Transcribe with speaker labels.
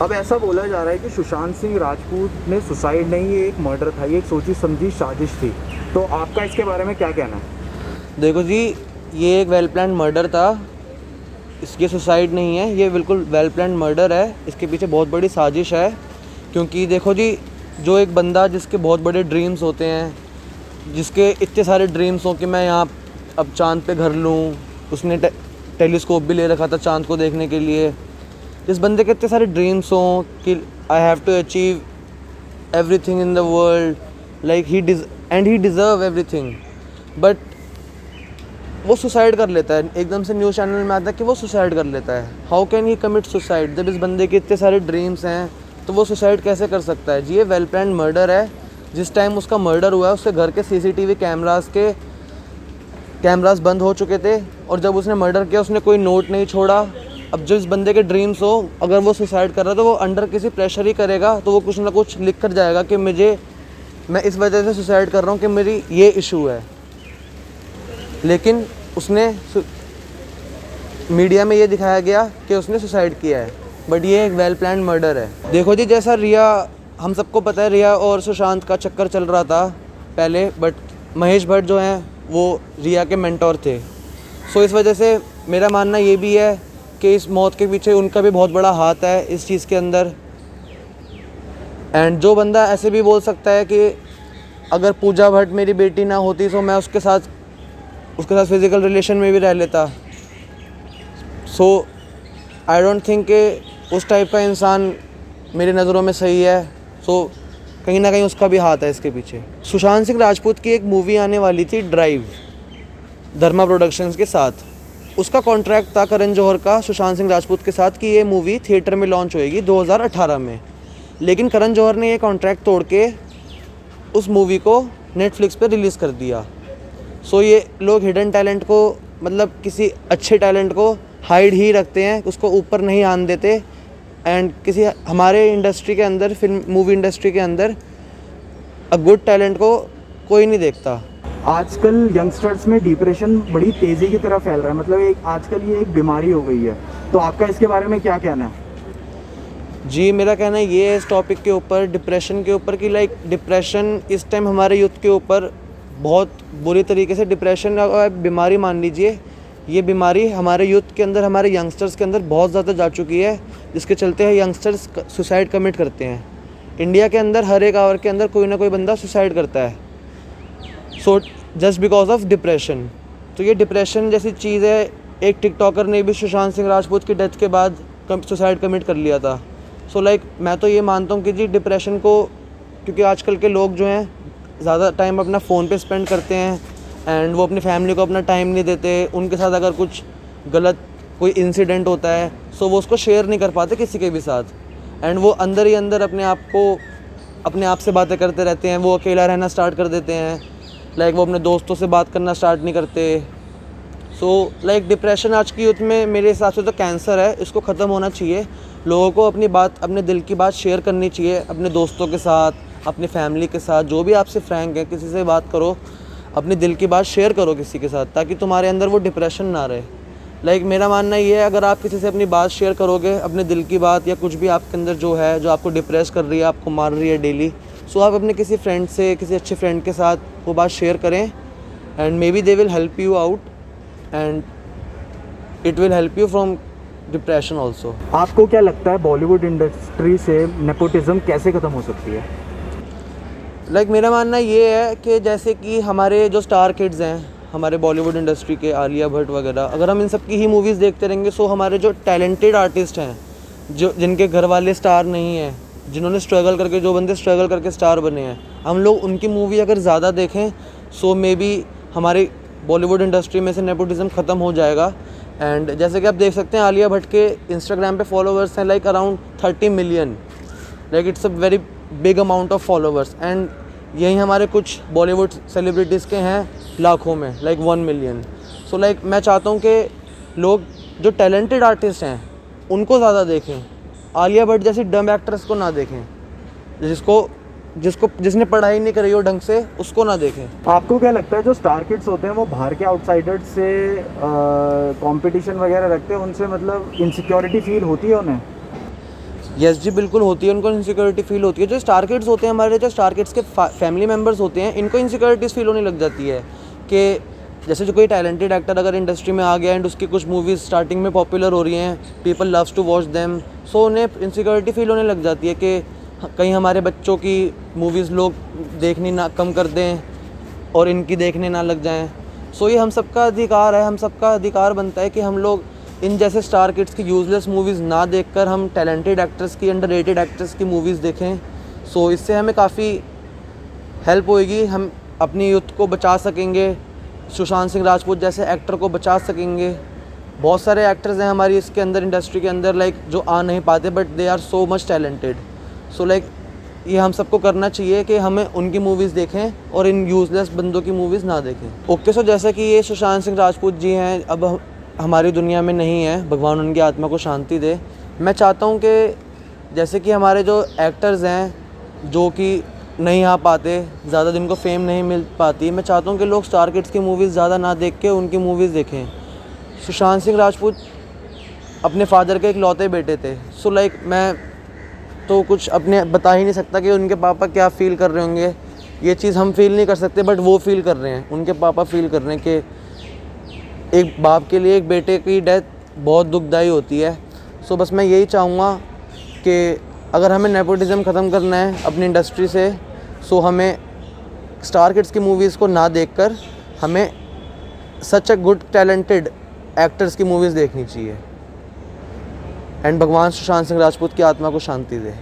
Speaker 1: अब ऐसा बोला जा रहा है कि सुशांत सिंह राजपूत ने सुसाइड नहीं, ये एक मर्डर था, ये एक सोची समझी साजिश थी। तो आपका इसके बारे में क्या कहना है?
Speaker 2: देखो जी, ये एक वेल प्लान मर्डर था। इसके सुसाइड नहीं है, ये बिल्कुल वेल प्लान मर्डर है। इसके पीछे बहुत बड़ी साजिश है। क्योंकि देखो जी, जो एक बंदा जिसके बहुत बड़े ड्रीम्स होते हैं, जिसके इतने सारे ड्रीम्स हो कि मैं यहाँ अब चाँद पे घर लूँ, उसने टेलीस्कोप भी ले रखा था चाँद को देखने के लिए। जिस बंदे के इतने सारे ड्रीम्स हों कि I have to achieve everything in the world, like he deserve everything, but वो सुसाइड कर लेता है। एकदम से न्यूज़ चैनल में आता है कि वो सुसाइड कर लेता है। How can he commit suicide? जब इस बंदे के इतने सारे ड्रीम्स हैं तो वो सुसाइड कैसे कर सकता है जी? ये वेल प्लान मर्डर है। जिस टाइम उसका मर्डर हुआ है उसके घर के सीसीटीवी कैमरास बंद हो चुके थे, और जब उसने मर्डर किया उसने कोई नोट नहीं छोड़ा। अब जो इस बंदे के ड्रीम्स हो, अगर वो सुसाइड कर रहा है तो वो अंडर किसी प्रेशर ही करेगा, तो वो कुछ ना कुछ लिख कर जाएगा कि मैं इस वजह से सुसाइड कर रहा हूँ कि मेरी ये इशू है। लेकिन उसने मीडिया में ये दिखाया गया कि उसने सुसाइड किया है, बट ये एक वेल प्लान मर्डर है। देखो जी, जैसा रिया, हम सबको पता है रिया और सुशांत का चक्कर चल रहा था पहले, बट महेश भट्ट जो हैं वो रिया के मेंटोर थे। सो इस वजह से मेरा मानना ये भी है कि इस मौत के पीछे उनका भी बहुत बड़ा हाथ है इस चीज़ के अंदर। एंड जो बंदा ऐसे भी बोल सकता है कि अगर पूजा भट्ट मेरी बेटी ना होती तो मैं उसके साथ फिज़िकल रिलेशन में भी रह लेता। सो आई डोंट थिंक कि उस टाइप का इंसान मेरी नज़रों में सही है। सो कहीं ना कहीं उसका भी हाथ है इसके पीछे। सुशांत सिंह राजपूत की एक मूवी आने वाली थी ड्राइव, धर्मा प्रोडक्शंस के साथ। उसका कॉन्ट्रैक्ट था करण जौहर का सुशांत सिंह राजपूत के साथ कि ये मूवी थिएटर में लॉन्च होएगी 2018 में। लेकिन करण जौहर ने ये कॉन्ट्रैक्ट तोड़ के उस मूवी को नेटफ्लिक्स पे रिलीज़ कर दिया। सो ये लोग हिडन टैलेंट को, मतलब किसी अच्छे टैलेंट को हाइड ही रखते हैं, उसको ऊपर नहीं आने देते। एंड किसी हमारे इंडस्ट्री के अंदर, फिल्म मूवी इंडस्ट्री के अंदर अ गुड टैलेंट को कोई नहीं देखता।
Speaker 1: आजकल यंगस्टर्स में डिप्रेशन बड़ी तेज़ी की तरफ फैल रहा है, मतलब आजकल ये एक बीमारी हो गई है। तो आपका इसके बारे में क्या कहना है?
Speaker 2: जी, मेरा कहना ये है इस टॉपिक के ऊपर, डिप्रेशन के ऊपर, कि लाइक डिप्रेशन इस टाइम हमारे यूथ के ऊपर बहुत बुरी तरीके से, डिप्रेशन बीमारी मान लीजिए, ये बीमारी हमारे यूथ के अंदर, हमारे यंगस्टर्स के अंदर बहुत ज़्यादा जा चुकी है, जिसके चलते हैं यंगस्टर्स सुसाइड कमिट करते हैं। इंडिया के अंदर हर एक आवर के अंदर कोई ना कोई बंदा सुसाइड करता है, so just because of depression. तो ये डिप्रेशन जैसी चीज़ है। एक टिकटॉकर ने भी सुशांत सिंह राजपूत की डेथ के बाद सुसाइड कमिट कर लिया था। सो लाइक मैं तो ये मानता हूँ कि जी डिप्रेशन को, क्योंकि आजकल के लोग जो हैं ज़्यादा टाइम अपना फ़ोन पे स्पेंड करते हैं एंड वो अपनी फैमिली को अपना टाइम नहीं देते। उनके साथ अगर कुछ गलत कोई इंसिडेंट होता है सो वो उसको शेयर नहीं कर पाते किसी के भी साथ, एंड वो अंदर ही अंदर अपने आप से बातें करते रहते हैं। वो अकेला रहना स्टार्ट कर देते हैं, लाइक वो अपने दोस्तों से बात करना स्टार्ट नहीं करते। सो लाइक डिप्रेशन आज की यूथ में मेरे हिसाब से तो कैंसर है, इसको ख़त्म होना चाहिए। लोगों को अपनी बात, अपने दिल की बात शेयर करनी चाहिए अपने दोस्तों के साथ, अपनी फैमिली के साथ, जो भी आपसे फ्रैंक है, किसी से बात करो, अपनी दिल की बात शेयर करो किसी के साथ, ताकि तुम्हारे अंदर वो डिप्रेशन ना रहे। लाइक मेरा मानना ये है, अगर आप किसी से अपनी बात शेयर करोगे, अपने दिल की बात, या कुछ भी आपके अंदर जो है, जो आपको डिप्रेस कर रही है, आपको मार रही है डेली, सो आप अपने किसी फ्रेंड से, किसी अच्छे फ्रेंड के साथ वो बात शेयर करें, and may be they will help you out and it will help you from depression also.
Speaker 1: आपको क्या लगता है बॉलीवुड इंडस्ट्री से नेपोटिज्म कैसे ख़त्म हो सकती है?
Speaker 2: लाइक मेरा मानना ये है कि जैसे कि हमारे जो स्टार किड्स हैं हमारे बॉलीवुड इंडस्ट्री के, आलिया भट्ट वगैरह, अगर हम इन सब की ही मूवीज़ देखते रहेंगे, सो हमारे जो टैलेंटेड आर्टिस्ट हैं, जो जिनके घर वाले स्टार नहीं हैं, जिन्होंने स्ट्रगल करके, जो बंदे स्ट्रगल करके स्टार बने हैं, हम लोग उनकी मूवी अगर ज़्यादा देखें, सो मे बी हमारी बॉलीवुड इंडस्ट्री में से नेपोटिज्म ख़त्म हो जाएगा। एंड जैसे कि आप देख सकते हैं, आलिया भट्ट के इंस्टाग्राम पे फॉलोवर्स हैं like around 30 million, like it's a very big amount of followers. And यही हमारे कुछ बॉलीवुड सेलिब्रिटीज़ के हैं लाखों में, लाइक 1 मिलियन। सो लाइक मैं चाहता हूँ कि लोग जो टैलेंटेड आर्टिस्ट हैं उनको ज़्यादा देखें, आलिया भट्ट जैसी डम एक्ट्रेस को ना देखें, जिसने पढ़ाई नहीं करी हो ढंग से, उसको ना देखें।
Speaker 1: आपको क्या लगता है जो स्टार किड्स होते हैं वो बाहर के आउटसाइडर्स से कंपटीशन वगैरह रखते हैं, उनसे मतलब इनसिक्योरिटी फील होती है उन्हें?
Speaker 2: यस जी, बिल्कुल होती है, उनको इनसिक्योरिटी फील होती है। जो स्टार किड्स होते हैं हमारे, जो स्टार किड्स के फैमिली मेम्बर्स होते हैं, इनको इनसिक्योरिटीज़ फील होने लग जाती है कि जैसे जो कोई टैलेंटेड एक्टर अगर इंडस्ट्री में आ गया एंड उसकी कुछ मूवीज़ स्टार्टिंग में पॉपुलर हो रही हैं, people loves to watch them, so उन्हें इनसिक्योरिटी फील होने लग जाती है कि कहीं हमारे बच्चों की मूवीज़ लोग देखनी ना कम कर दें और इनकी देखने ना लग जाएं। सो ये हम सबका अधिकार है, हम सबका अधिकार बनता है कि हम लोग इन जैसे स्टार किड्स की यूज़लेस मूवीज़ ना देखकर हम टैलेंटेड एक्टर्स की, अंडररेटेड एक्टर्स की मूवीज़ देखें। सो इससे हमें काफ़ी हेल्प होएगी, हम अपनी यूथ को बचा सकेंगे, सुशांत सिंह राजपूत जैसे एक्टर को बचा सकेंगे। बहुत सारे एक्टर्स हैं हमारी इसके अंदर, इंडस्ट्री के अंदर, लाइक जो आ नहीं पाते but they are so much talented. So like ये हम सबको करना चाहिए कि हमें उनकी मूवीज़ देखें और इन यूज़लेस बंदों की मूवीज़ ना देखें। ओके, सो जैसा कि ये सुशांत सिंह राजपूत जी हैं, अब हमारी दुनिया में नहीं है, भगवान उनकी आत्मा को शांति दे। मैं चाहता हूँ कि जैसे कि हमारे जो एक्टर्स हैं जो कि नहीं आ पाते, ज़्यादा जिनको फेम नहीं मिल पाती, मैं चाहता हूँ कि लोग स्टार किड्स की मूवीज़ ज़्यादा ना देख के उनकी मूवीज़ देखें। सुशांत सिंह राजपूत अपने फादर के इकलौते बेटे थे। सो लाइक मैं तो कुछ अपने बता ही नहीं सकता कि उनके पापा क्या फ़ील कर रहे होंगे। ये चीज़ हम फील नहीं कर सकते बट वो फील कर रहे हैं, उनके पापा फील कर रहे हैं कि एक बाप के लिए एक बेटे की डेथ बहुत दुखदाई होती है। सो बस मैं यही चाहूँगा कि अगर हमें नेपोटिज़म ख़त्म करना है अपनी इंडस्ट्री से, सो हमें स्टार किड्स की मूवीज़ को ना देखकर हमें सच अ गुड टैलेंटेड एक्टर्स की मूवीज़ देखनी चाहिए। एंड भगवान सुशांत सिंह राजपूत की आत्मा को शांति दे।